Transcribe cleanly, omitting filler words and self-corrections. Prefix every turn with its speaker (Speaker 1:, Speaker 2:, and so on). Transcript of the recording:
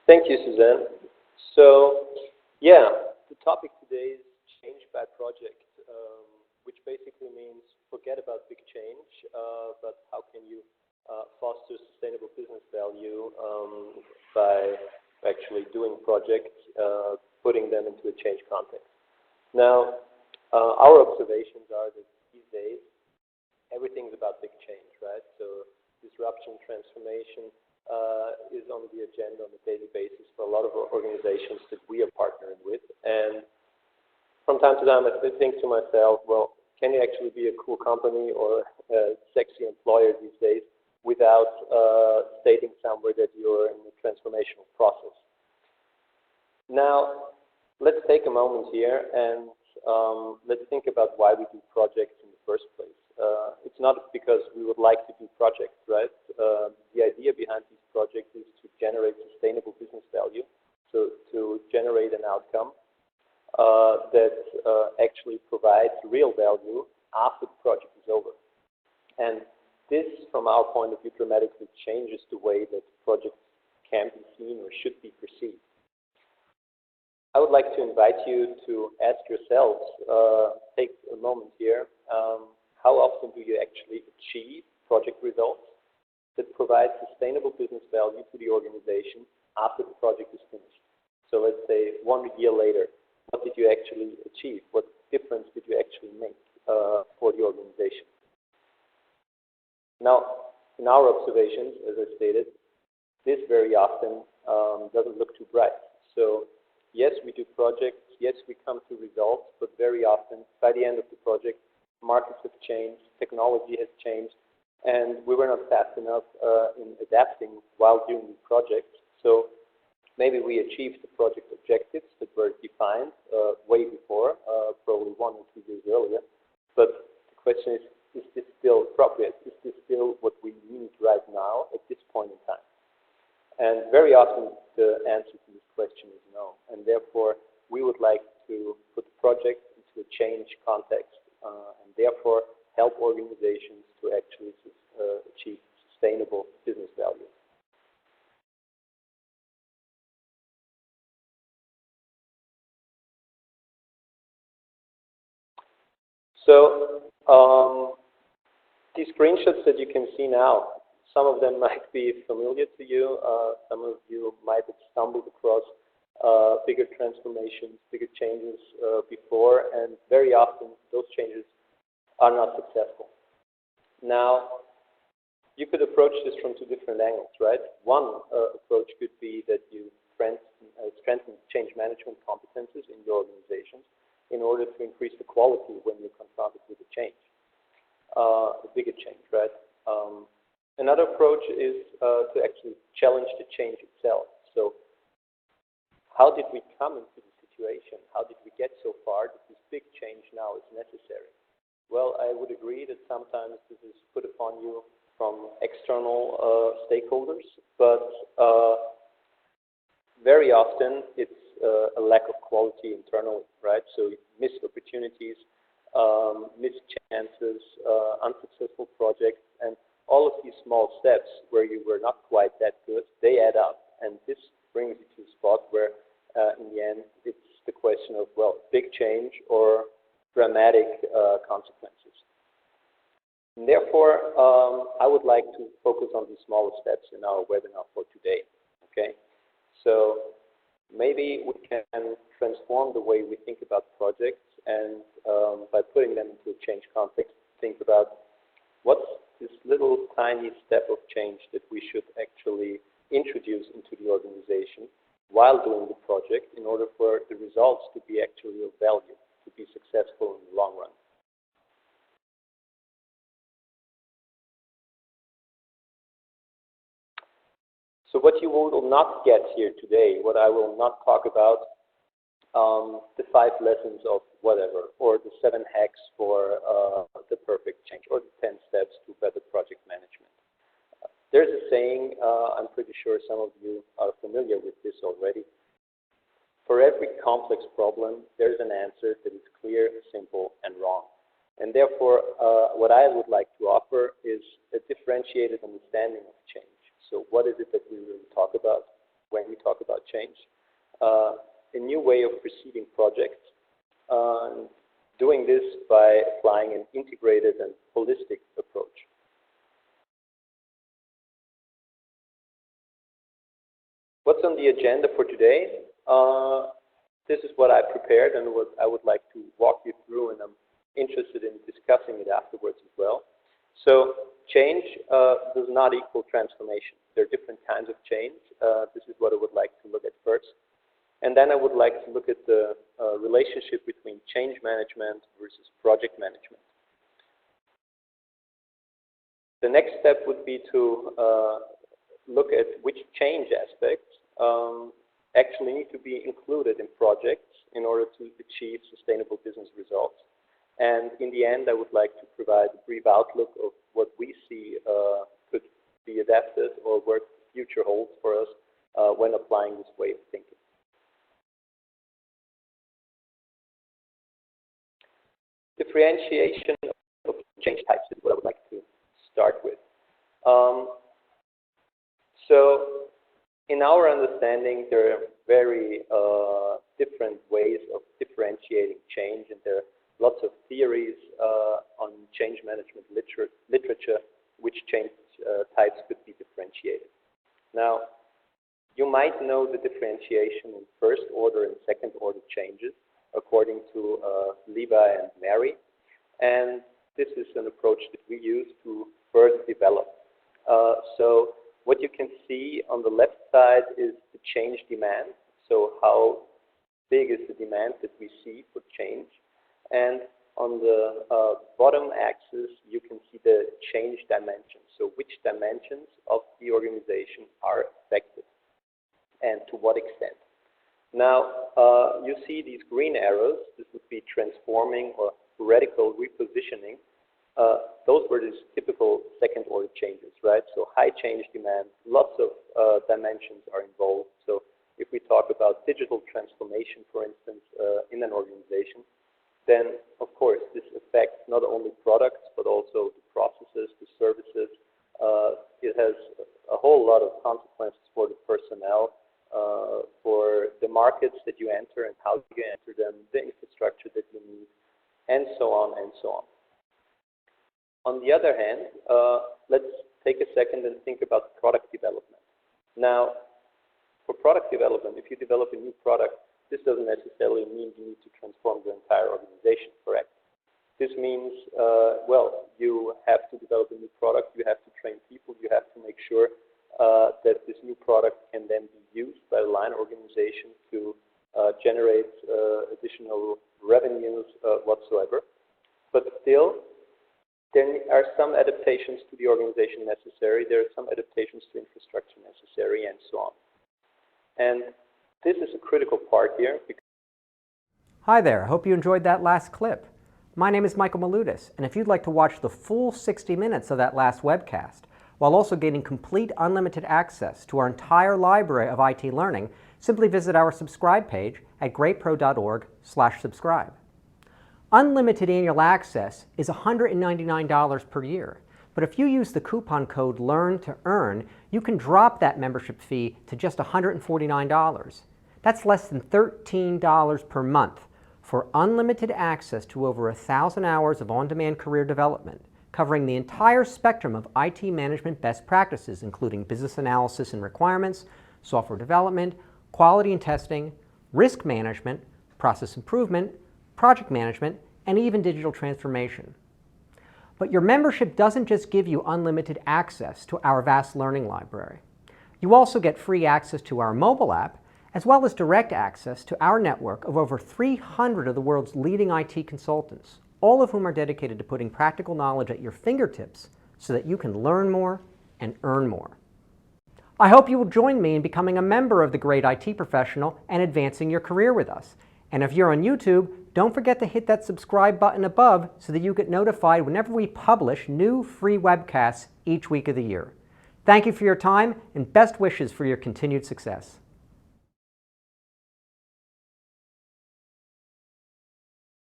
Speaker 1: Thank you, Suzanne. So, yeah, the topic today is change by project, which basically means forget about big change, but how can you foster sustainable business value by actually doing projects, putting them into a change context. Now, our observations are that these days everything's about big change, right? So disruption, transformation is on the agenda on a daily basis for a lot of organizations that we are partnering with. And from time to time, I think to myself, well, can you actually be a cool company or a sexy employer these days without stating somewhere that you're in a transformational process? Now, let's take a moment here and let's think about why we do projects in the first place. It's not because we would like to do projects, right? The idea behind these projects is to generate sustainable business value, so to generate an outcome that actually provides real value after the project is over. And this, from our point of view, dramatically changes the way that projects can be seen or should be perceived. I would like to invite you to ask yourselves, take a moment here, how often do you actually achieve project results that provide sustainable business value to the organization after the project is finished? So let's say 1 year later, what did you actually achieve? What difference did you actually make for the organization? Now, in our observations, as I stated, this very often doesn't look too bright. So yes, we do projects, yes, we come to results, but very often, by the end of the project, markets have changed, technology has changed, and we were not fast enough in adapting while doing the project. So maybe we achieved the project objectives that were defined way before, probably 1 or 2 years earlier. But the question is this still appropriate? Is this still what we need right now at this point in time? And very often the answer to this question is no. And therefore, we would like to put the project into a change context and therefore help organizations to actually achieve sustainable business value. So these screenshots that you can see now, some of them might be familiar to you. Some of you might have stumbled across bigger transformations, bigger changes before, and very often those changes are not successful. Now, you could approach this from 2 different angles, right? One approach could be that you strengthen change management competences in your organizations in order to increase the quality when you're confronted with a change, a bigger change, right? Another approach is to actually challenge the change itself. So how did we come into the situation? How did we get so far that this big change now is necessary? Well, I would agree that sometimes this is put upon you from external stakeholders, but very often it's a lack of quality internally, right? So missed opportunities, missed chances, unsuccessful projects, and all of these small steps where you were not quite that good, they add up. And this brings you to a spot where, in the end, it's the question of, well, big change or dramatic consequences. And therefore, I would like to focus on the smaller steps in our webinar for today, okay? So maybe we can transform the way we think about projects and by putting them into a change context, think about what's this little tiny step of change that we should actually introduce into the organization while doing the project in order for the results to be actually of value, to be successful in the long run. So what you will not get here today, what I will not talk about, the 5 lessons of whatever, or the 7 hacks for the perfect change, or the 10 steps to better project management. There's a saying, I'm pretty sure some of you are familiar with this already. For every complex problem, there's an answer that is clear, simple, and wrong. And therefore, what I would like to offer is a differentiated understanding of change. So what is it that we really talk about? when we talk about change. A new way of preceding projects, doing this by applying an integrated and holistic approach. What's on the agenda for today? This is what I prepared and what I would like to walk you through, and I'm interested in discussing it afterwards as well. So change does not equal transformation. There are different kinds of change. This is what I would like to look at first. And then I would like to look at the relationship between change management versus project management. The next step would be to look at which change aspects actually need to be included in projects in order to achieve sustainable business results. And in the end, I would like to provide a brief outlook of what we see could be adapted or what the future holds for us when applying this way of thinking. Differentiation of change types is what I would like to start with. So in our understanding, there are very different ways of differentiating change, and there are lots of theories on change management literature which change types could be differentiated. Now, you might know the differentiation in first order and second order changes according to Levi and Mary, and this is an approach that we use to further develop. So what you can see on the left side is the change demand, so how big is the demand that we see for change, and on the bottom axis you can see the change dimensions, so which dimensions of the organization are affected and to what extent. Now, you see these green arrows. This would be transforming or radical repositioning. Those were these typical second-order changes, right? So high change demand, lots of dimensions are involved. So if we talk about digital transformation, for instance, in an organization, then, of course, this affects not only products, but also the processes, the services. It has a whole lot of consequences for the personnel, for the markets that you enter and how you enter them, the infrastructure that you need, and so on and so on. On the other hand, let's take a second and think about product development. Now, for product development, if you develop a new product, this doesn't necessarily mean you need to transform the entire organization, correct? This means, well, you have to develop a new product, you have to train people, you have to make sure that this new product can then be used by the line organization to generate additional revenues whatsoever. But still, there are some adaptations to the organization necessary, there are some adaptations to infrastructure necessary, and so on. And this is a critical part here.
Speaker 2: Hi there, I hope you enjoyed that last clip. My name is Michael Maludis, and if you'd like to watch the full 60 minutes of that last webcast, while also gaining complete unlimited access to our entire library of IT learning, simply visit our subscribe page at greatpro.org/subscribe. Unlimited annual access is $199 per year, but if you use the coupon code LEARN2EARN, you can drop that membership fee to just $149. That's less than $13 per month for unlimited access to over 1,000 hours of on-demand career development, covering the entire spectrum of IT management best practices, including business analysis and requirements, software development, quality and testing, risk management, process improvement, project management, and even digital transformation. But your membership doesn't just give you unlimited access to our vast learning library. You also get free access to our mobile app, as well as direct access to our network of over 300 of the world's leading IT consultants, all of whom are dedicated to putting practical knowledge at your fingertips so that you can learn more and earn more. I hope you will join me in becoming a member of the Great IT Professional and advancing your career with us. And if you're on YouTube, don't forget to hit that subscribe button above so that you get notified whenever we publish new free webcasts each week of the year. Thank you for your time and best wishes for your continued success.